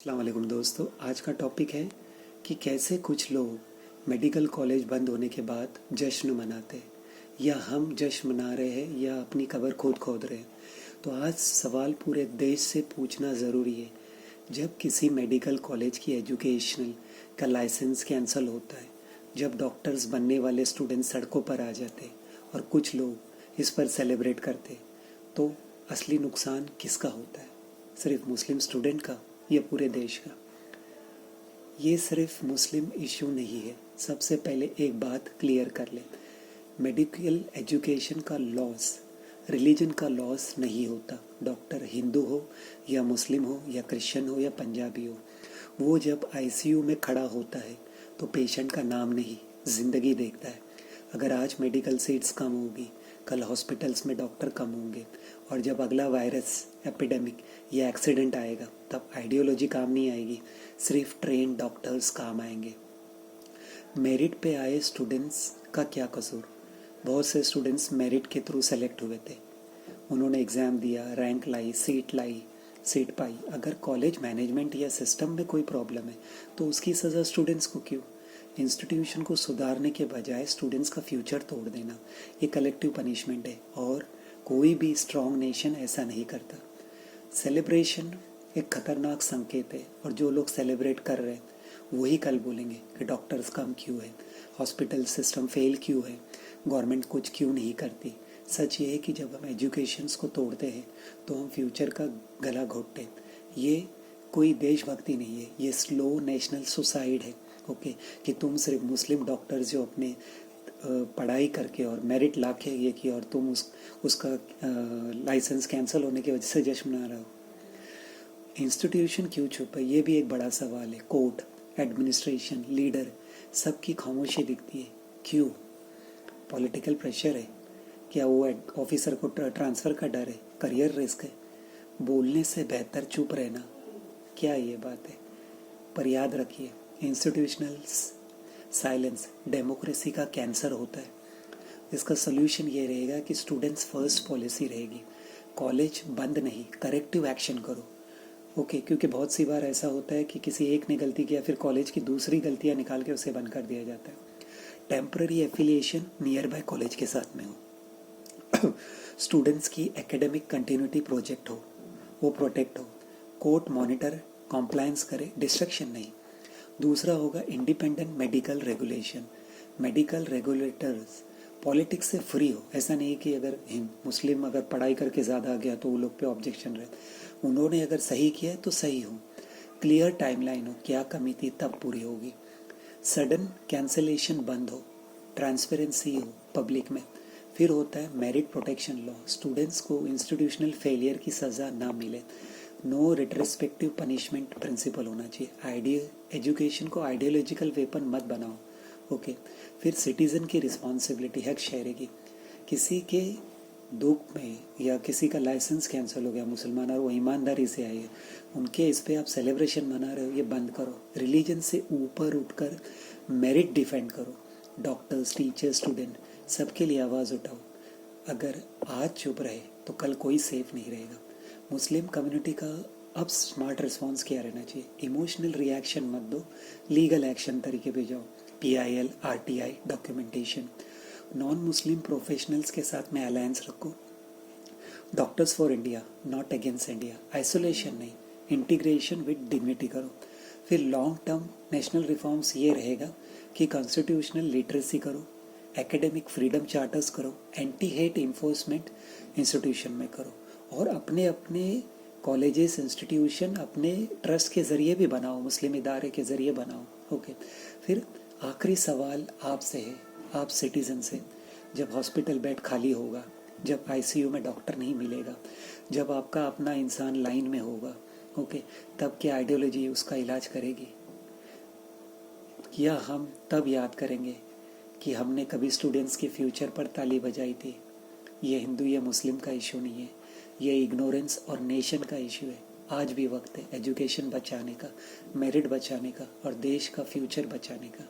अस्सलाम वालेकुम दोस्तों। आज का टॉपिक है कि कैसे कुछ लोग मेडिकल कॉलेज बंद होने के बाद जश्न मनाते हैं, या हम जश्न मना रहे हैं या अपनी कब्र खुद खोद रहे हैं। तो आज सवाल पूरे देश से पूछना ज़रूरी है। जब किसी मेडिकल कॉलेज की एजुकेशनल का लाइसेंस कैंसिल होता है, जब डॉक्टर्स बनने वाले स्टूडेंट सड़कों पर आ जाते हैं और कुछ लोग इस पर सेलिब्रेट करते हैं, तो असली नुकसान किसका होता है? सिर्फ मुस्लिम स्टूडेंट का या पूरे देश का? ये सिर्फ मुस्लिम इशू नहीं है। सबसे पहले एक बात क्लियर कर ले, मेडिकल एजुकेशन का लॉस रिलीजन का लॉस नहीं होता। डॉक्टर हिंदू हो या मुस्लिम हो या क्रिश्चियन हो या पंजाबी हो, वो जब आईसीयू में खड़ा होता है तो पेशेंट का नाम नहीं, जिंदगी देखता है। अगर आज मेडिकल सीट्स कम होगी, कल हॉस्पिटल्स में डॉक्टर कम होंगे, और जब अगला वायरस एपिडेमिक या एक्सीडेंट आएगा तब आइडियोलॉजी काम नहीं आएगी, सिर्फ ट्रेन डॉक्टर्स काम आएंगे। मेरिट पे आए स्टूडेंट्स का क्या कसूर? बहुत से स्टूडेंट्स मेरिट के थ्रू सेलेक्ट हुए थे, उन्होंने एग्ज़ाम दिया, रैंक लाई, सीट पाई। अगर कॉलेज मैनेजमेंट या सिस्टम में कोई प्रॉब्लम है तो उसकी सज़ा स्टूडेंट्स को क्यों? इंस्टीट्यूशन को सुधारने के बजाय स्टूडेंट्स का फ्यूचर तोड़ देना ये कलेक्टिव पनिशमेंट है, और कोई भी स्ट्रॉन्ग नेशन ऐसा नहीं करता। सेलिब्रेशन एक खतरनाक संकेत है, और जो लोग सेलिब्रेट कर रहे हैं वही कल बोलेंगे कि डॉक्टर्स कम क्यों है, हॉस्पिटल सिस्टम फेल क्यों है, गवर्नमेंट कुछ क्यों नहीं करती। सच ये है कि जब हम एजुकेशंस को तोड़ते हैं तो हम फ्यूचर का गला घोटते हैं। ये कोई देशभक्ति नहीं है, ये स्लो नेशनल सुसाइड है। ओके, कि तुम सिर्फ मुस्लिम डॉक्टर्स जो अपने पढ़ाई करके और मेरिट ला के ये किया, और तुम उसका लाइसेंस कैंसिल होने की वजह से जश्न मना रहे हो। इंस्टीट्यूशन क्यों चुप है, ये भी एक बड़ा सवाल है। कोर्ट, एडमिनिस्ट्रेशन, लीडर, सबकी खामोशी दिखती है। क्यों? पॉलिटिकल प्रेशर है क्या? वो ऑफिसर को ट्रांसफ़र का डर है? करियर रिस्क है? बोलने से बेहतर चुप रहना, क्या ये बात है? पर याद रखिए, इंस्टीट्यूशनल साइलेंस डेमोक्रेसी का कैंसर होता है। इसका सोल्यूशन ये रहेगा कि स्टूडेंट्स फर्स्ट पॉलिसी रहेगी। कॉलेज बंद नहीं, करेक्टिव एक्शन करो। ओके, क्योंकि बहुत सी बार ऐसा होता है कि किसी एक ने गलती किया, फिर कॉलेज की दूसरी गलतियां निकाल के उसे बंद कर दिया जाता है। Temporary affiliation near by college के साथ में हो, स्टूडेंट्स की एकेडमिक कंटिन्यूटी प्रोजेक्ट हो, वो प्रोटेक्ट हो, कोर्ट मॉनिटर कॉम्प्लायंस करे, डिस्ट्रक्शन नहीं। दूसरा होगा independent medical regulation, medical regulators politics से फ्री हो। ऐसा नहीं कि अगर मुस्लिम अगर पढ़ाई करके ज़्यादा आ गया तो वो लोग पे ऑब्जेक्शन रहे, उन्होंने अगर सही किया है तो सही हो। क्लियर टाइमलाइन हो, क्या कमी थी तब पूरी होगी। सडन कैंसलेशन बंद हो, ट्रांसपेरेंसी हो पब्लिक में। फिर होता है मेरिट प्रोटेक्शन लॉ, स्टूडेंट्स को इंस्टीट्यूशनल फेलियर की सज़ा ना मिले। नो रिट्रोस्पेक्टिव पनिशमेंट प्रिंसिपल होना चाहिए। एजुकेशन को आइडियोलॉजिकल वेपन मत बनाओ। ओके, फिर सिटीज़न की रिस्पॉन्सिबिलिटी हक शेयर की। किसी के दुख में या किसी का लाइसेंस कैंसिल हो गया मुसलमान और वो ईमानदारी से आए हैं, उनके इस पे आप सेलिब्रेशन मना रहे हो, ये बंद करो। रिलीजन से ऊपर उठकर मेरिट डिफेंड करो। डॉक्टर्स, टीचर्स, स्टूडेंट सबके लिए आवाज़ उठाओ। अगर आज चुप रहे तो कल कोई सेफ नहीं रहेगा। मुस्लिम कम्युनिटी का अब स्मार्ट रिस्पॉन्स क्या रहना चाहिए? इमोशनल रिएक्शन मत दो, लीगल एक्शन तरीके पे जाओ। PIL, RTI, documentation. Non Muslim professionals के साथ में अलायंस रखो। Doctors for India, not against India. Isolation नहीं, इंटीग्रेशन विद डिग्निटी करो। फिर लॉन्ग टर्म नेशनल रिफॉर्म्स ये रहेगा कि कॉन्स्टिट्यूशनल लिटरेसी करो, एकेडमिक फ्रीडम चार्टर्स करो, एंटी हेट इन्फोर्समेंट इंस्टीट्यूशन में करो, और अपने अपने कॉलेजेस, इंस्टीट्यूशन अपने ट्रस्ट के ज़रिए भी बनाओ, मुस्लिम इदारे के ज़रिए बनाओ। ओके, फिर आखिरी सवाल आपसे है, आप सिटीज़न से। जब हॉस्पिटल बेड खाली होगा, जब ICU में डॉक्टर नहीं मिलेगा, जब आपका अपना इंसान लाइन में होगा, ओके, तब क्या आइडियोलॉजी उसका इलाज करेगी? या हम तब याद करेंगे कि हमने कभी स्टूडेंट्स के फ्यूचर पर ताली बजाई थी? ये हिंदू या मुस्लिम का इशू नहीं है, ये इग्नोरेंस और नेशन का इशू है। आज भी वक्त है एजुकेशन बचाने का, मेरिट बचाने का और देश का फ्यूचर बचाने का।